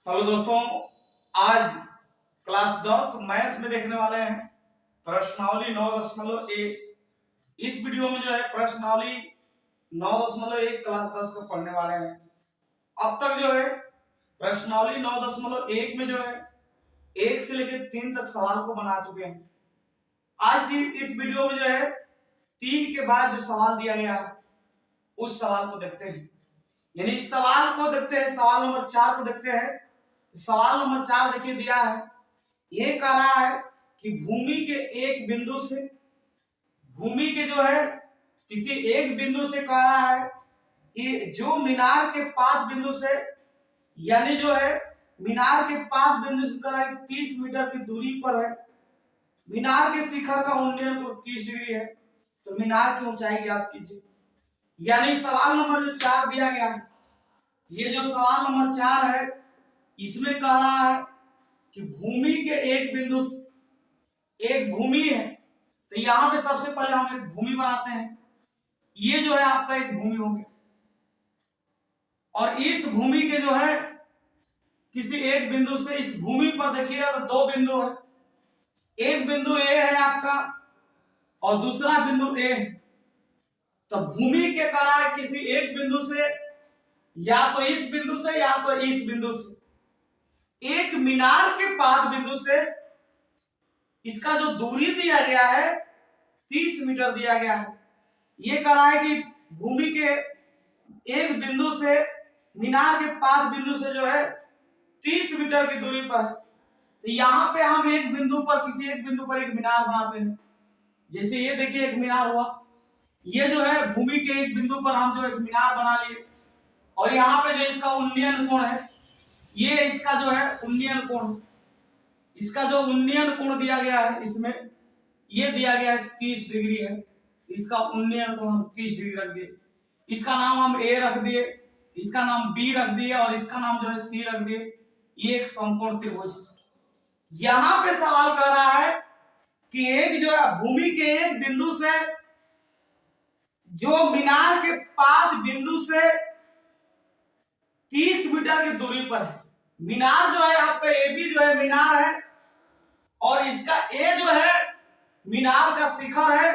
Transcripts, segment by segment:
Hello दोस्तों, आज class 10 math में देखने वाले हैं प्रश्नावली 9.1। इस वीडियो में जो है प्रश्नावली 9.1 क्लास 10 का पढ़ने वाले हैं। अब तक जो है प्रश्नावली 9.1 में जो है 1 से लेकर 3 तक सवाल को बना चुके हैं। आज इस वीडियो में जो है 3 के बाद जो सवाल दिया गया है उस सवाल को देखते हैं, यानी इस सवाल को देखते हैं। सवाल नंबर 4 को देखते हैं। सवाल नंबर 4 देखिए दिया है, ये कह रहा है कि भूमि के एक बिंदु से, भूमि के जो है किसी एक बिंदु से कह रहा है कि जो मीनार के पाद बिंदु से, यानी जो है मीनार के पाद बिंदु से कह रहा है 30 मीटर की दूरी पर है। मीनार के शिखर का उन्नयन 30 डिग्री है, तो मीनार की ऊंचाई ज्ञात कीजिए। यानी सवाल नंबर जो 4 दिया गया है, ये जो सवाल नंबर 4 है इसमें कह रहा है कि भूमि के एक बिंदु से, एक भूमि है, तो यहां पे सबसे पहले हम एक भूमि बनाते हैं। ये जो है आपका एक भूमि हो गया, और इस भूमि के जो है किसी एक बिंदु से, इस भूमि पर देखिएगा तो 2 बिंदु है। एक बिंदु ए है आपका और दूसरा बिंदु ए है। तो भूमि के कह रहा है किसी एक बिंदु से, या तो इस बिंदु से या तो इस बिंदु से, एक मीनार के पाद बिंदु से इसका जो दूरी दिया गया है 30 मीटर दिया गया है। ये कह रहा है कि भूमि के एक बिंदु से मीनार के पाद बिंदु से जो है 30 मीटर की दूरी पर है। तो यहाँ पे हम एक बिंदु पर, किसी एक बिंदु पर एक मीनार बनाते हैं। जैसे ये देखिए एक मीनार हुआ, ये जो है भूमि के एक बिंदु पर हम जो एक मीनार बना लिए, और यहाँ पे जो इसका उन्नयन कोण है, ये इसका जो है उन्नयन कोण, इसका जो उन्नयन कोण दिया गया है इसमें, ये दिया गया है 30 डिग्री है। इसका उन्नयन कोण हम 30 डिग्री रख दिए। इसका नाम हम ए रख दिए, इसका नाम बी रख दिए, और इसका नाम जो है सी रख दिए। ये एक समकोण त्रिभुज। यहां पे सवाल कर रहा है कि एक जो है भूमि के एक बिंदु से, जो मीनार के पाद बिंदु से 30 मीटर की दूरी पर है। मीनार जो है आपका ए बी जो है मीनार है, और इसका ए जो है मीनार का शिखर है,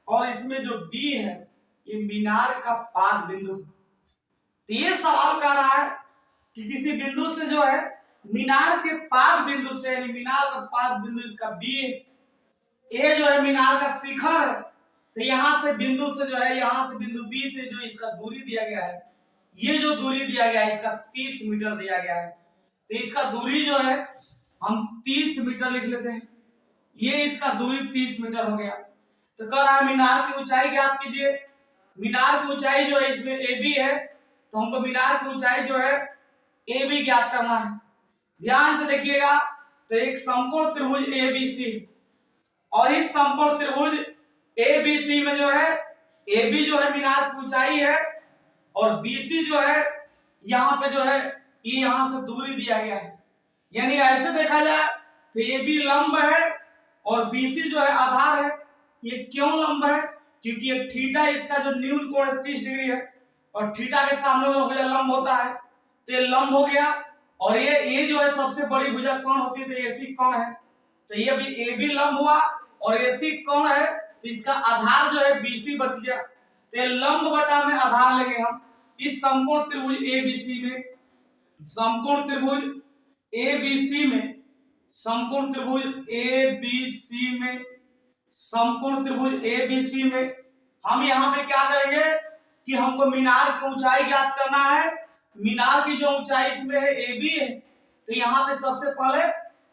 और इसमें जो बी है ये मीनार का पाद बिंदु। तो ये सवाल कर रहा है कि किसी बिंदु से जो है मीनार के पाद बिंदु से, यानी मीनार का पाद बिंदु इसका बी है, ए जो है मीनार का शिखर है, तो यहां से बिंदु से जो है, यहां से बिंदु बी से जो इसका दूरी दिया गया है, ये जो दूरी दिया गया है इसका 30 मीटर दिया गया है। तो इसका दूरी जो है हम 30 मीटर लिख लेते हैं। ये इसका दूरी 30 मीटर हो गया। तो कह रहा है मीनार की ऊंचाई ज्ञात कीजिए। मीनार की ऊंचाई जो है इसमें ए बी है, तो हमको मीनार की ऊंचाई जो है ए बी ज्ञात करना है। ध्यान से देखिएगा, तो एक समकोण त्रिभुज ए बी सी, और इस समकोण त्रिभुज ए बी सी में जो है ए बी जो है मीनार की ऊंचाई है, और बीसी जो है यहाँ पे जो है ये यहां से दूरी दिया गया है। यानी ऐसे देखा जाए तो ए बी लंब है और बीसी जो है आधार है। ये क्यों लंब है? क्योंकि ये थीटा, इसका जो न्यून कोण 30 डिग्री है, और थीटा के सामने वाला भुजा लंब होता है, तो ये लंब हो गया। और ये जो है सबसे बड़ी भुजा कोण होती है, तो एसी कोण है, तो ये भी ए बी लंब हुआ और एसी कोण है, तो इसका आधार जो है बीसी बच गया। तो लंब बटा में आधार लेंगे हम इस समकोण त्रिभुज एबीसी में, समकोण त्रिभुज एबीसी में, समकोण त्रिभुज एबीसी में, समकोण त्रिभुज एबीसी में हम यहाँ पे क्या करेंगे कि हमको मीनार की ऊंचाई ज्ञात करना है। मीनार की जो ऊंचाई इसमें है एबी है, तो यहाँ पे सबसे पहले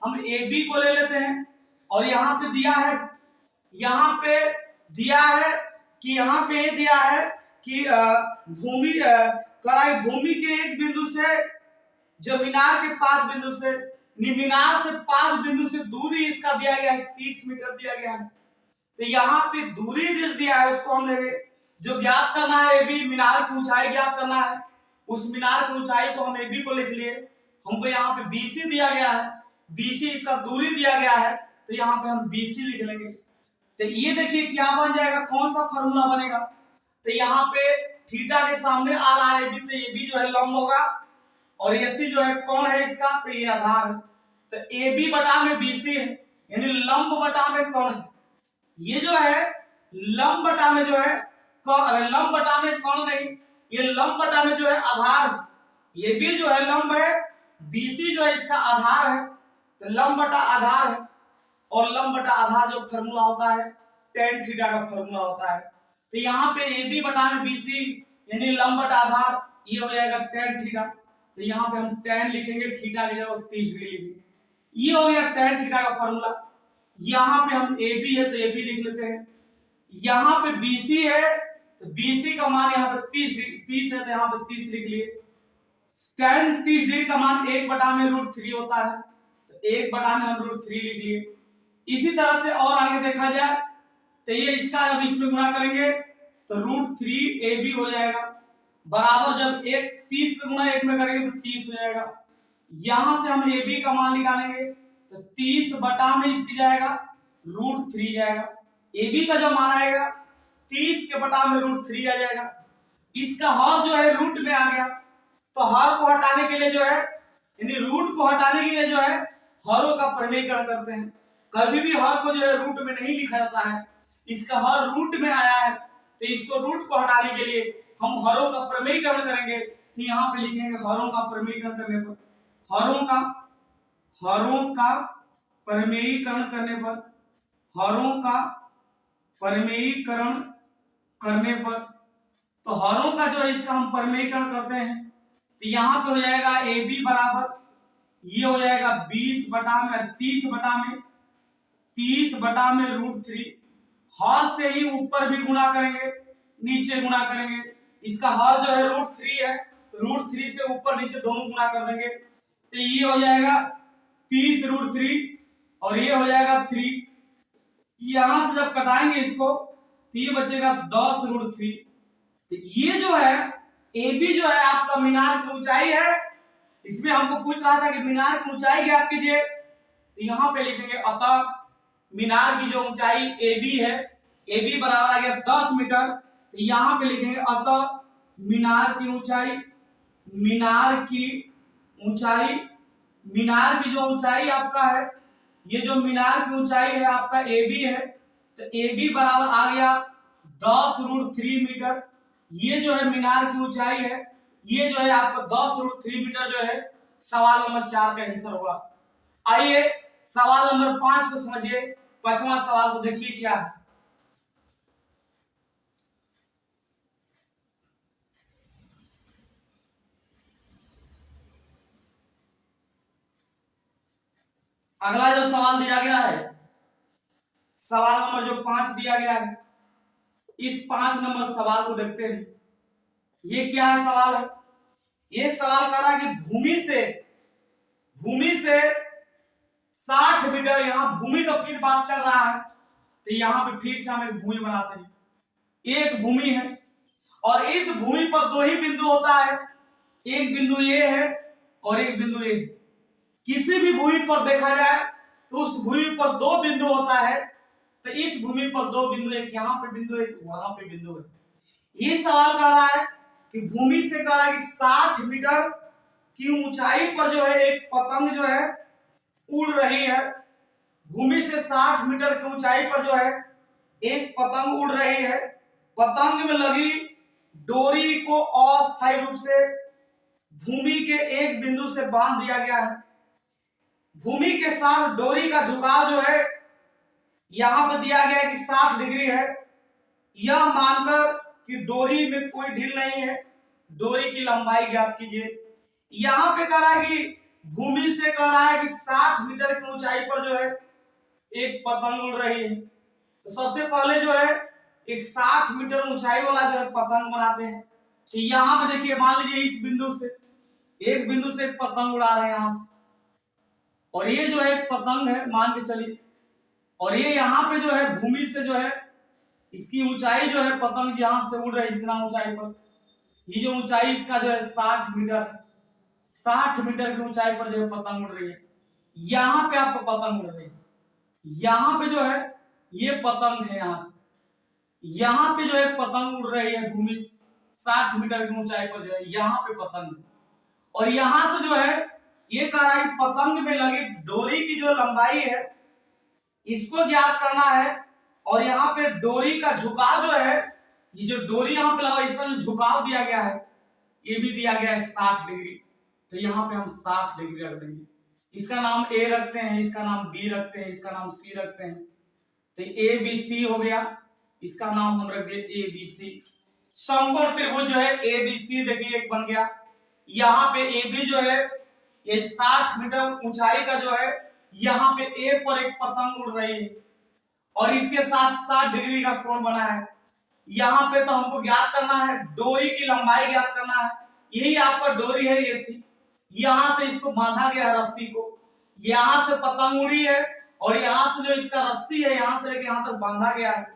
हम एबी को ले लेते हैं, और यहाँ पे दिया है, यहाँ पे दिया है कि यहाँ पे दिया है कि भूमि भूमि के एक बिंदु से, जो मीनार के पाद बिंदु से, मीनार से पाद बिंदु से दूरी इसका दिया गया है 30 मीटर दिया गया है। तो यहाँ पे दूरी जो दिया है उसको हम लेंगे, जो ज्ञात करना है एबी, मीनार की ऊंचाई ज्ञात करना है। उस मीनार की ऊंचाई को हम एबी को लिख लिए। हमको यहाँ पे बीसी दिया गया है, बीसी इसका दूरी दिया गया है, तो यहाँ पे हम बीसी लिख लेंगे। तो ये देखिए क्या बन जाएगा, कौन सा फॉर्मूला बनेगा। तो यहाँ पे थीटा के सामने आ रहा है एबी, तो एबी जो है लंब होगा, और AC जो है कौन है इसका, तो ये आधार है। तो AB बटा में BC है, यानी लंब बटा में कौन है, ये जो है लंब बटा में जो है लंब बटा में कौन नहीं, ये लंब बटा में जो है आधार है। ये भी जो है लंब है, BC जो है इसका आधार है। तो लंब बटा आधार है, और लंब बटा आधार जो फॉर्मूला होता है tan थीटा का फॉर्मूला होता है। तो यहाँ पे AB बटा में BC यानी लंब बटा आधार, ये हो जाएगा tan थीटा। तो यहाँ पे हम tan लिखेंगे, थीटा की जगह 30 डिग्री लिखेंगे। ये हो गया tan थीटा का फॉर्मूला। यहाँ पे हम AB है तो AB लिख लेते हैं, यहाँ पे BC है तो BC का मान यहाँ पे 30 है तो यहाँ पे 30 लिख लिए। tan 30 डिग्री का मान 1/√3 होता है, तो 1/√3 लिख लिए। इसी तरह से और आगे देखा जाए तो ये इसका अब इसमें गुणा करेंगे तो √3 AB हो जाएगा, बराबर जब 30 में गुणा 1 में करेंगे तो 30 हो जाएगा। यहां से हम AB का मान निकालेंगे तो 30 बटा में इसकी जाएगा √3 जाएगा। AB का जो मान आएगा 30 के बटा में √3 आ जाएगा। इसका हर जो है रूट में आ गया, तो हर को हटाने के लिए जो है यानी रूट को हटाने के लिए जो है हरों का प्रमेयीकरण करते हैं। कभी भी हर को जो है रूट में नहीं लिखा जाता है, इसका हर रूट में आया है तो इसको रूट को हटाने के लिए हम हरों का प्रमेयीकरण करेंगे। तो यहाँ पे लिखेंगे हरों का प्रमेयीकरण करने पर, हरों का प्रमेयीकरण करने पर, हरों का प्रमेयीकरण करने पर, तो हरों का जो है इसका हम प्रमेयीकरण करते हैं। तो यहाँ पे हो जाएगा AB बराबर, ये हो जाएगा 30 बटा में √3। हर से ही ऊपर भी गुणा करेंगे, नीचे गुणा करेंगे। इसका हर जो है √3 है, √3 से ऊपर नीचे दोनों गुणा कर देंगे तो ये हो जाएगा 30 √3 और ये हो जाएगा 3। यहां से जब कटाएंगे इसको तो ये बचेगा 10 √3। तो ये जो है AB जो है आपका मीनार की ऊंचाई है। इसमें हमको पूछ रहा था कि मीनार की ऊंचाई ज्ञात कीजिए, तो यहाँ पे लिखेंगे अतः मीनार की जो ऊंचाई AB है, AB बराबर आ गया 10 मीटर। तो यहाँ पे लिखेंगे अतः मीनार की ऊंचाई, मीनार की जो ऊंचाई आपका है, ये जो मीनार की ऊंचाई है आपका AB है, तो AB बराबर आ गया 10 √3 मीटर। ये जो है मीनार की ऊंचाई है, ये जो है आपका 10 √3 मीटर जो है सवाल नंबर 4 का आंसर होगा। आइए सवाल नंबर 5 को समझिए। 5वां सवाल को देखिए क्या है। अगला जो सवाल दिया गया है, सवाल नंबर जो 5 दिया गया है, इस 5 नंबर सवाल को देखते हैं। ये क्या है सवाल है, ये सवाल कर रहा है कि भूमि से 60 मीटर, यहां भूमि का फिर बात चल रहा है तो यहां पे फिर से हम एक भूमि बनाते हैं। एक भूमि है और इस भूमि पर दो ही बिंदु होता है, एक बिंदु ये है और एक बिंदु ये। किसी भी भूमि पर देखा जाए तो उस भूमि पर दो बिंदु होता है, तो इस भूमि पर दो बिंदु, एक यहाँ पे बिंदु, एक वहां पे बिंदु है। ये सवाल कर रहा है कि भूमि से कह रहा है कि 60 मीटर की ऊंचाई पर जो है एक पतंग जो है उड़ रही है। भूमि से 60 मीटर की ऊंचाई पर जो है एक पतंग उड़ रही है। पतंग में लगी डोरी को अस्थायी रूप से भूमि के एक बिंदु से बांध दिया गया है। भूमि के साथ डोरी का झुकाव जो है यहां पर दिया गया है कि 60 डिग्री है। यह मानकर कि डोरी में कोई ढील नहीं है, डोरी की लंबाई ज्ञात कीजिए। यहां पे कह रहा है कि भूमि से कह रहा है कि 60 मीटर की ऊंचाई पर जो है एक पतंग उड़ रही है। तो सबसे पहले जो है एक 60 मीटर ऊंचाई वाला जो है पतंग बनाते हैं। तो यहां पे देखिए, मान लीजिए इस बिंदु से एक पतंग उड़ा रहे हैं यहां से, और ये जो है एक पतंग है मान के चलिए, और ये यहाँ पे जो है भूमि से जो है इसकी ऊंचाई जो है पतंग यहां से उड़ रही है इतना ऊंचाई पर, ये जो ऊंचाई इसका जो है 60 मीटर, 60 मीटर की ऊंचाई पर जो है पतंग उड़ रही है। यहाँ पे आपको पतंग उड़ रही है, यहाँ पे जो है ये पतंग है, यहां से यहाँ पे जो है पतंग उड़ रही है भूमि 60 मीटर की ऊंचाई पर जो है यहाँ पे पतंग। और यहां से जो है ये कह रहा है पतंग में लगी डोरी की जो लंबाई है इसको ज्ञात करना है। और यहाँ पे डोरी का झुकाव जो है, ये जो डोरी यहाँ पे लगा इसका जो झुकाव दिया गया है ये भी दिया गया है 60 डिग्री। तो यहाँ पे हम 60 डिग्री रख देंगे। इसका नाम ए रखते हैं, इसका नाम बी रखते हैं, इसका नाम सी रखते हैं। तो ए बी सी हो गया, इसका नाम हम रख दिए ए बी सी। समकोण त्रिभुज जो है ए बी सी देखिए एक बन गया। यहाँ पे ए बी जो है ये 60 मीटर ऊंचाई का जो है, यहाँ पे ए पर एक पतंग उड़ रही है और इसके साथ 60 डिग्री का कोण बना है। यहाँ पे तो हमको ज्ञात करना है डोरी की लंबाई ज्ञात करना है। यही आपका डोरी है एसी, यहाँ से इसको बांधा गया है रस्सी को, यहाँ से पतंग उड़ी है और यहाँ से जो इसका रस्सी है यहाँ से लेके यहाँ तक बांधा गया है।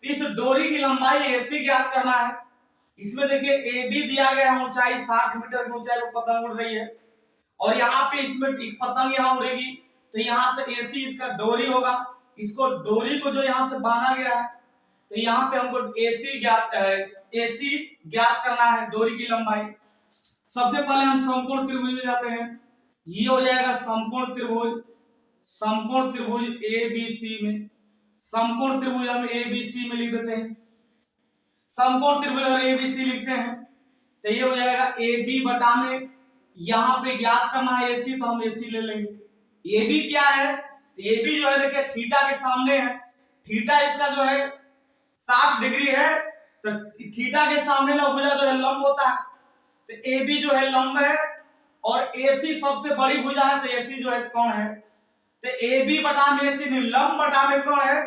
इस डोरी की लंबाई एसी ज्ञात करना है। इसमें देखिए ए बी दिया गया है, ऊंचाई 60 मीटर की ऊंचाई पर पतंग उड़ रही है और यहाँ पे इसमें एक पतंग यहाँ उड़ेगी तो यहाँ से एसी इसका डोरी होगा। इसको डोरी को जो यहाँ से बांधा गया है तो यहाँ पे हमको एसी ज्ञात करना है, डोरी की लंबाई। सबसे पहले हम समकोण त्रिभुज में जाते हैं। ये हो जाएगा समकोण त्रिभुज, समकोण त्रिभुज ए बी सी में। समकोण त्रिभुज हम ए बी सी में लिख देते हैं। समकोण त्रिभुज अगर ए बी सी लिखते हैं तो ये हो जाएगा ए बी बटा में, यहाँ पे ज्ञात करना है एसी तो हम एसी ले लेंगे। ए बी क्या है, ए बी जो है देखिए थीटा के सामने है, थीटा इसका जो है 60 डिग्री है तो थीटा के सामने वाला भुजा जो है लंब होता है। तो ए बी जो है लंब है और एसी सबसे बड़ी भुजा है तो एसी जो है कोण है। तो ए बी बटा में एसी नहीं, लंब बटा में कोण है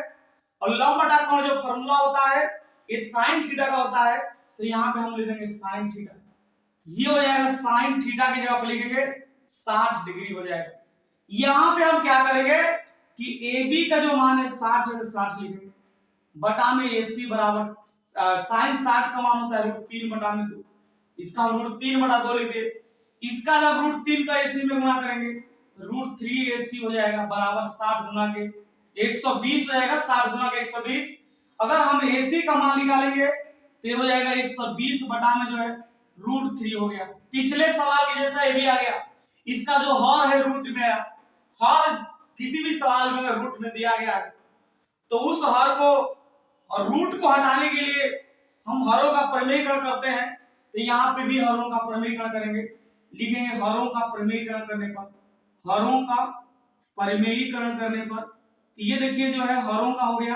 और लंब बटा कोण जो फॉर्मूला होता है ये साइन थीटा का होता है। तो यहाँ पे हम लिख देंगे साइन थीटा। ये हो जाएगा साइन थीटा की जगह पर लिखेंगे 60 डिग्री हो जाएगा। यहाँ पे हम क्या करेंगे कि ए बी का जो मान है 60 है तो 60 लिखेंगे बटा में एसी बराबर साइन 60 का मान होता है √3 बटा में 2, इसका हम √3 बटा 2 लिख दिए। इसका जब √3 का एसी में गुणा करेंगे √3 एसी हो जाएगा बराबर 60 गुना के 120 हो जाएगा। 60 गुना के 120, अगर हम एसी का मान निकालेंगे तो ये हो जाएगा 120 बटा में जो है √3 हो गया। पिछले सवाल के जैसा ये भी आ गया। इसका जो हर है रूट में आया, हर किसी भी सवाल में अगर रूट में दिया गया है तो उस हर को और रूट को हटाने के लिए हम हरों का प्रमेयीकरण करते हैं। तो यहाँ पे भी हरों का प्रमेयीकरण करेंगे, लिखेंगे हरों का प्रमेयीकरण करने पर, हरों का प्रमेयीकरण करने पर। तो ये देखिए जो है हरों का हो गया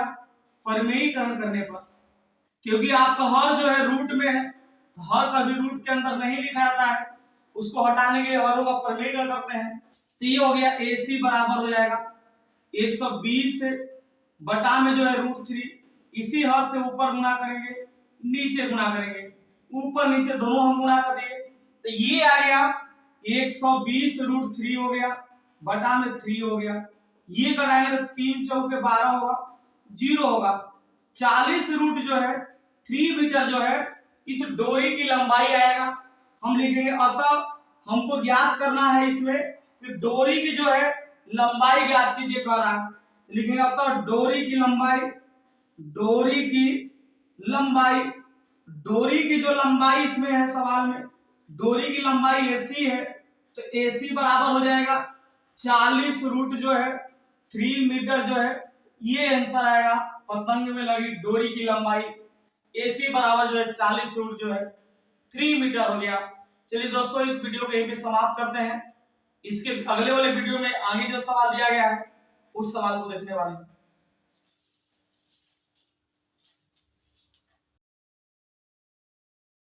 प्रमेयीकरण करने पर, क्योंकि आपका हर जो है रूट में है तो हर कभी रूट के अंदर नहीं लिखा जाता है, उसको हटाने के लिए हरों का प्रमेयीकरण करते हैं। तो ये हो गया AC बराबर हो जाएगा 120 बटा में जो है √3, इसी हर से ऊपर गुना करेंगे नीचे गुना करेंगे, ऊपर नीचे दोनों हम गुना कर दिए तो ये आ गया 120 √3 हो गया बटा में 3 हो गया। ये कटाएंगे तो 3 चौके 12 होगा, 0 होगा। 40 रूट जो है 3 मीटर जो है इस डोरी की लंबाई आएगा। हम लिखेंगे अतः हमको ज्ञात करना है इसमें कि डोरी की जो है लंबाई ज्ञात कीजिए कह रहा है। लिखेंगे अतः डोरी की लंबाई, डोरी की लंबाई, डोरी की जो लंबाई इसमें है सवाल में, डोरी की लंबाई AC है तो AC बराबर हो जाएगा 40 रूट जो है 3 मीटर जो है ये आंसर आएगा। पतंग में लगी डोरी की लंबाई AC बराबर जो है 40 रूट जो है 3 मीटर हो गया। चलिए दोस्तों इस वीडियो को यहीं पे समाप्त करते हैं। इसके अगले वाले वीडियो में आगे जो सवाल दिया गया है उस सवाल को देखने वाले हैं।